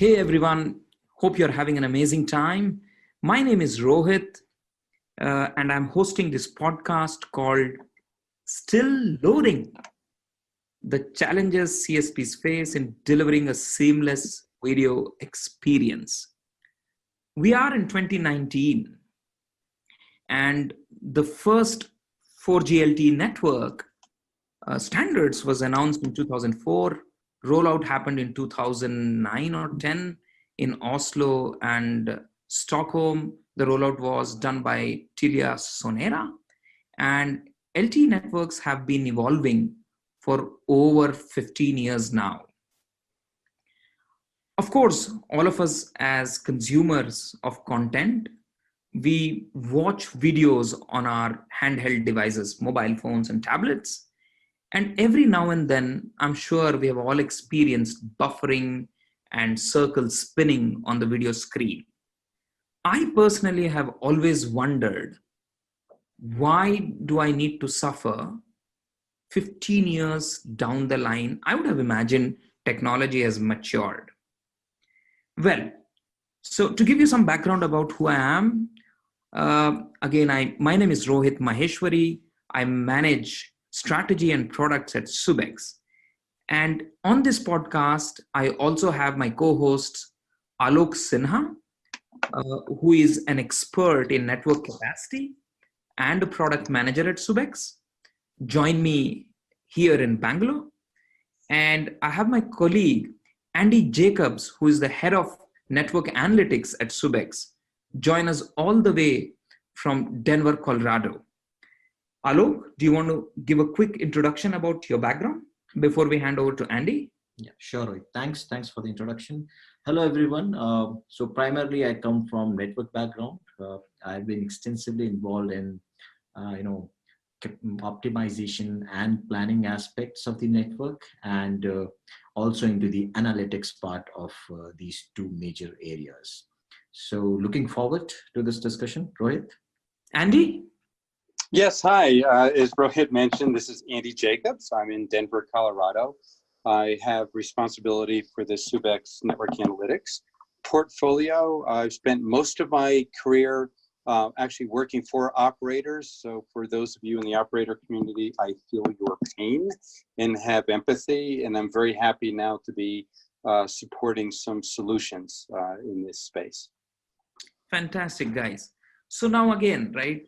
Hey everyone, hope you're having an amazing time. My name is Rohit, and I'm hosting this podcast called Still Loading: The Challenges CSPs Face in Delivering a Seamless Video Experience. We are in 2019, and the first 4G LTE network standards was announced in 2004. Rollout happened in 2009 or 10 in Oslo and Stockholm. The rollout was done by Telia Sonera, and LTE networks have been evolving for over 15 years now. Of course, all of us as consumers of content, we watch videos on our handheld devices, mobile phones and tablets. And every now and then, I'm sure we have all experienced buffering and circles spinning on the video screen. I personally have always wondered, why do I need to suffer 15 years down the line? I would have imagined technology has matured. Well, so to give you some background about who I am, my name is Rohit Maheshwari. I manage strategy and products at Subex. And on this podcast, I also have my co-host, Alok Sinha, who is an expert in network capacity and a product manager at Subex. Join me here in Bangalore. And I have my colleague, Andy Jacobs, who is the head of network analytics at Subex. Join us all the way from Denver, Colorado. Alok, do you want to give a quick introduction about your background before we hand over to Andy? Yeah, sure. Thanks for the introduction. Hello, everyone. So primarily, I come from network background. I've been extensively involved in, optimization and planning aspects of the network, and also into the analytics part of these two major areas. So looking forward to this discussion. Rohit? Andy? Yes, hi. As Rohit mentioned, this is Andy Jacobs. I'm in Denver, Colorado. I have responsibility for the Subex Network Analytics portfolio. I've spent most of my career actually working for operators. So for those of you in the operator community, I feel your pain and have empathy. And I'm very happy now to be supporting some solutions in this space. Fantastic, guys. So now again, right?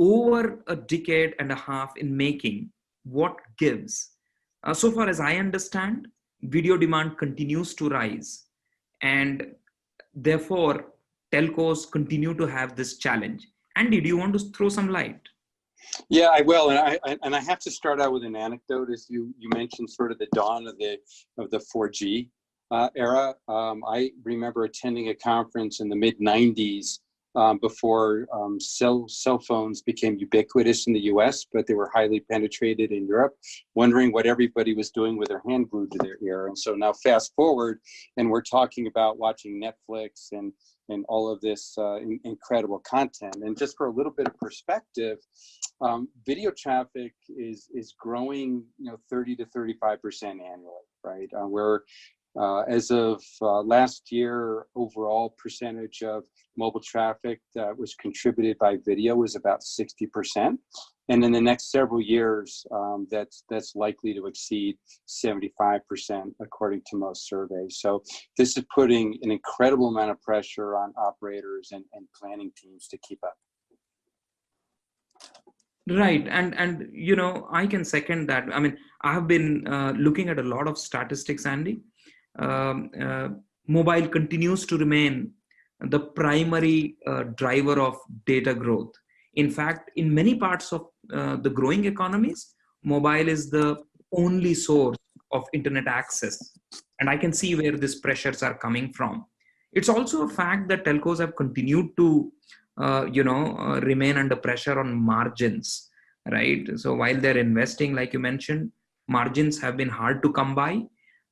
Over a decade and a half in making, what gives? So far as I understand, video demand continues to rise, and therefore telcos continue to have this challenge. Andy, do you want to throw some light? Yeah, I will, and I have to start out with an anecdote. As you mentioned, sort of the dawn of the 4G era. I remember attending a conference in the mid '90s. Before cell phones became ubiquitous in the US, but they were highly penetrated in Europe, wondering what everybody was doing with their hand glued to their ear. And so now fast forward, and we're talking about watching Netflix and all of this incredible content. And just for a little bit of perspective, video traffic is growing, 30 to 35% annually, right? As of last year, overall percentage of mobile traffic that was contributed by video was about 60%. And in the next several years, that's likely to exceed 75%, according to most surveys. So this is putting an incredible amount of pressure on operators and planning teams to keep up. Right. And I can second that. I mean, I have been looking at a lot of statistics, Andy. Mobile continues to remain the primary driver of data growth. In fact, in many parts of the growing economies, mobile is the only source of internet access. And I can see where these pressures are coming from. It's also a fact that telcos have continued to, remain under pressure on margins, right? So while they're investing, like you mentioned, margins have been hard to come by.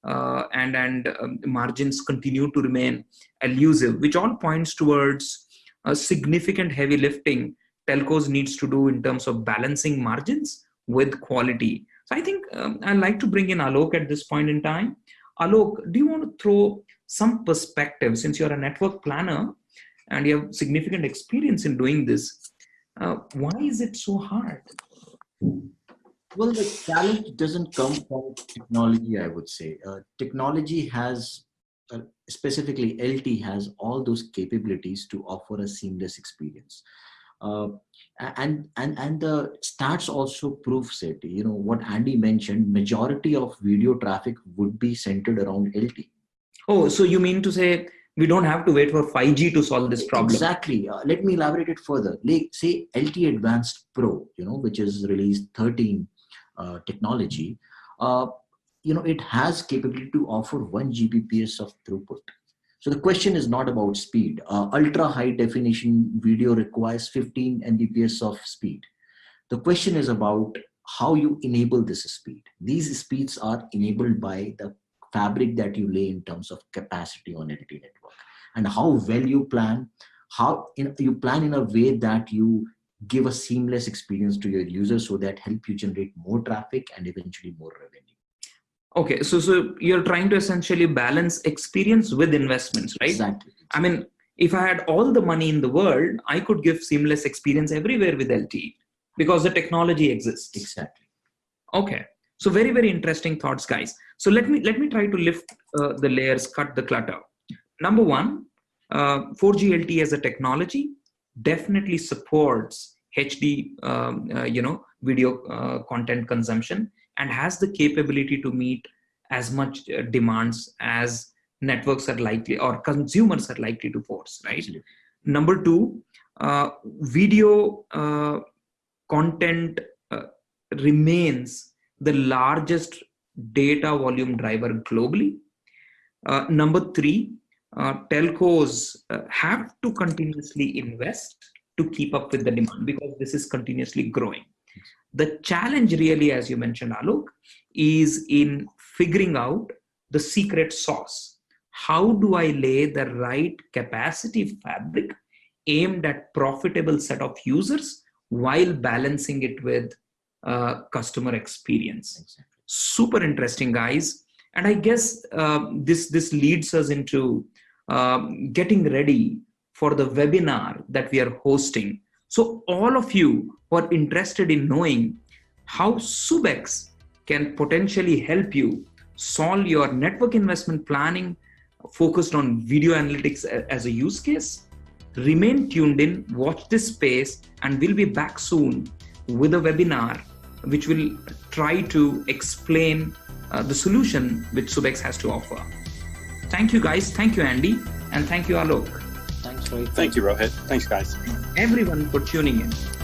And margins continue to remain elusive, which all points towards a significant heavy lifting telcos needs to do in terms of balancing margins with quality. So I think I'd like to bring in Alok at this point in time. Alok, do you want to throw some perspective, since you're a network planner and you have significant experience in doing this. Why is it so hard? Well, the challenge doesn't come from technology, I would say. Technology has, specifically LT, has all those capabilities to offer a seamless experience. And the stats also proves it. You know what Andy mentioned, majority of video traffic would be centered around LT. Oh, so you mean to say we don't have to wait for 5G to solve this problem? Exactly. Let me elaborate it further. Like, say LTE Advanced Pro, which is released 13 technology. It has capability to offer 1 Gbps of throughput. So the question is not about speed. Ultra high definition video requires 15 Mbps of speed. The question is about how you enable this speed. These speeds are enabled by the fabric that you lay in terms of capacity on LTE network, and how well you plan, you plan in a way that you give a seamless experience to your users, so that help you generate more traffic and eventually more revenue. Okay, so you're trying to essentially balance experience with investments, right? Exactly. I mean, if I had all the money in the world, I could give seamless experience everywhere with LTE because the technology exists. Exactly. Okay, so very, very interesting thoughts, guys. So let me try to lift the layers, cut the clutter. Number one, 4G LTE as a technology definitely supports HD, video content consumption, and has the capability to meet as much demands as networks are likely or consumers are likely to force, right? Absolutely. Number two, video content remains the largest data volume driver globally. Number three, telcos have to continuously invest to keep up with the demand because this is continuously growing. The challenge really, as you mentioned, Alok, is in figuring out the secret sauce. How do I lay the right capacity fabric aimed at profitable set of users while balancing it with customer experience? Exactly. Super interesting, guys. And I guess this leads us into getting ready for the webinar that we are hosting. So all of you who are interested in knowing how Subex can potentially help you solve your network investment planning focused on video analytics as a use case, remain tuned in, watch this space, and we'll be back soon with a webinar which will try to explain the solution which Subex has to offer. Thank you, guys. Thank you, Andy. And thank you, Alok. Thanks, Rohit. Thank you, Rohit. Thanks, guys. Everyone for tuning in.